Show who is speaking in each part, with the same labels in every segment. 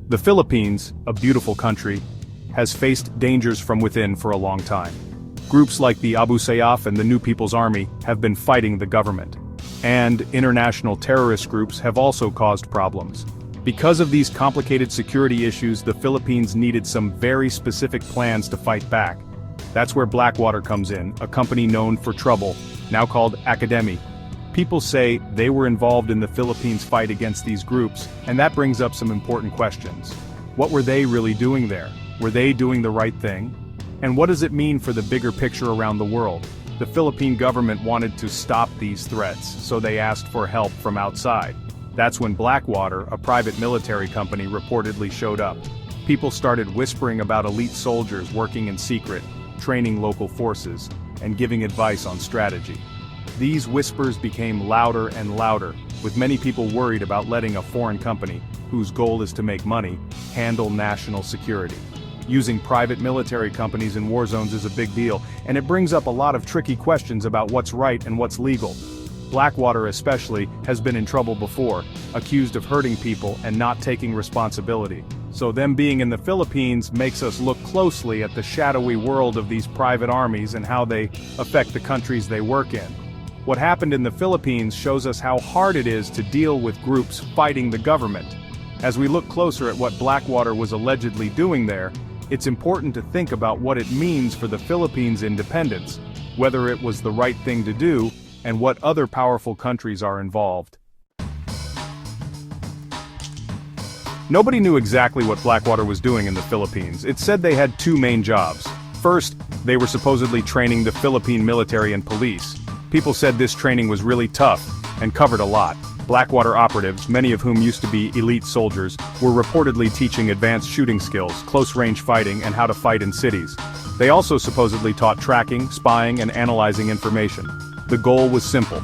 Speaker 1: The Philippines, a beautiful country, has faced dangers from within for a long time. Groups like the Abu Sayyaf and the New People's Army have been fighting the government. And international terrorist groups have also caused problems. Because of these complicated security issues, the Philippines needed some very specific plans to fight back. That's where Blackwater comes in, a company known for trouble, now called Academy. People say they were involved in the Philippines' fight against these groups, and that brings up some important questions. What were they really doing there? Were they doing the right thing? And what does it mean for the bigger picture around the world? The Philippine government wanted to stop these threats, so they asked for help from outside. That's when Blackwater, a private military company, reportedly showed up. People started whispering about elite soldiers working in secret, training local forces, and giving advice on strategy. These whispers became louder and louder, with many people worried about letting a foreign company, whose goal is to make money, handle national security. Using private military companies in war zones is a big deal, and it brings up a lot of tricky questions about what's right and what's legal. Blackwater especially has been in trouble before, accused of hurting people and not taking responsibility. So them being in the Philippines makes us look closely at the shadowy world of these private armies and how they affect the countries they work in. What happened in the Philippines shows us how hard it is to deal with groups fighting the government. As we look closer at what Blackwater was allegedly doing there, it's important to think about what it means for the Philippines' independence, whether it was the right thing to do, and what other powerful countries are involved. Nobody knew exactly what Blackwater was doing in the Philippines. It said they had two main jobs. First, they were supposedly training the Philippine military and police. People said this training was really tough, and covered a lot. Blackwater operatives, many of whom used to be elite soldiers, were reportedly teaching advanced shooting skills, close-range fighting, and how to fight in cities. They also supposedly taught tracking, spying, and analyzing information. The goal was simple: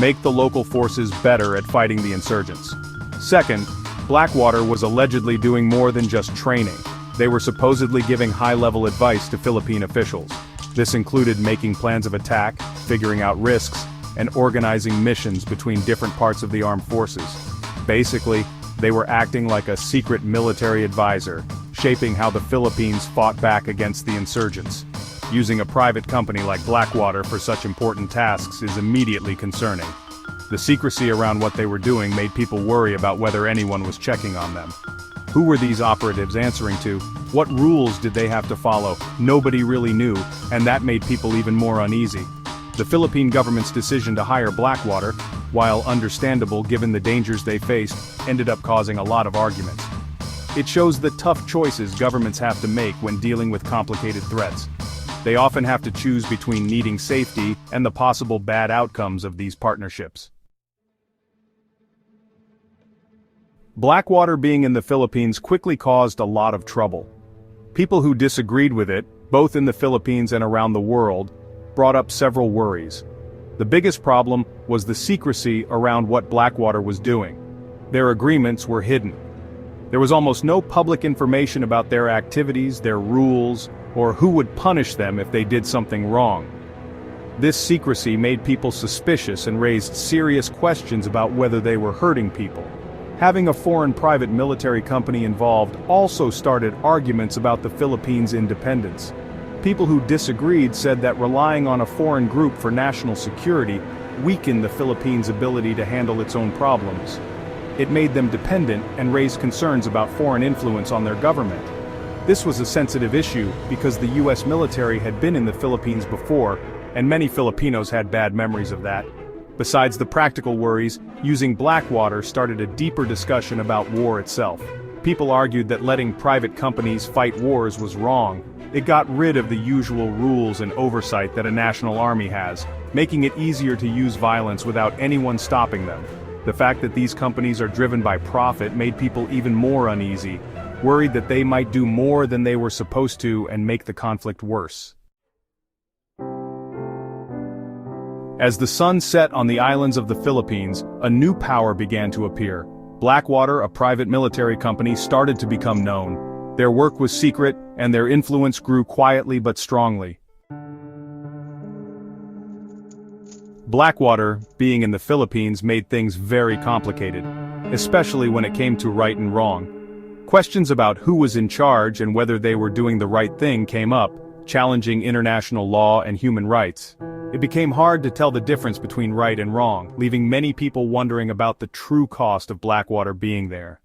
Speaker 1: make the local forces better at fighting the insurgents. Second, Blackwater was allegedly doing more than just training. They were supposedly giving high-level advice to Philippine officials. This included making plans of attack, figuring out risks, and organizing missions between different parts of the armed forces. Basically, they were acting like a secret military advisor, shaping how the Philippines fought back against the insurgents. Using a private company like Blackwater for such important tasks is immediately concerning. The secrecy around what they were doing made people worry about whether anyone was checking on them. Who were these operatives answering to? What rules did they have to follow? Nobody really knew, and that made people even more uneasy. The Philippine government's decision to hire Blackwater, while understandable given the dangers they faced, ended up causing a lot of arguments. It shows the tough choices governments have to make when dealing with complicated threats. They often have to choose between needing safety and the possible bad outcomes of these partnerships. Blackwater being in the Philippines quickly caused a lot of trouble. People who disagreed with it, both in the Philippines and around the world, brought up several worries. The biggest problem was the secrecy around what Blackwater was doing. Their agreements were hidden. There was almost no public information about their activities, their rules, or who would punish them if they did something wrong. This secrecy made people suspicious and raised serious questions about whether they were hurting people. Having a foreign private military company involved also started arguments about the Philippines' independence. People who disagreed said that relying on a foreign group for national security weakened the Philippines' ability to handle its own problems. It made them dependent and raised concerns about foreign influence on their government. This was a sensitive issue because the US military had been in the Philippines before, and many Filipinos had bad memories of that. Besides the practical worries, using Blackwater started a deeper discussion about war itself. People argued that letting private companies fight wars was wrong. It got rid of the usual rules and oversight that a national army has, making it easier to use violence without anyone stopping them. The fact that these companies are driven by profit made people even more uneasy, worried that they might do more than they were supposed to and make the conflict worse. As the sun set on the islands of the Philippines, a new power began to appear. Blackwater, a private military company, started to become known. Their work was secret, and their influence grew quietly but strongly. Blackwater, being in the Philippines, made things very complicated, especially when it came to right and wrong. Questions about who was in charge and whether they were doing the right thing came up, challenging international law and human rights. It became hard to tell the difference between right and wrong, leaving many people wondering about the true cost of Blackwater being there.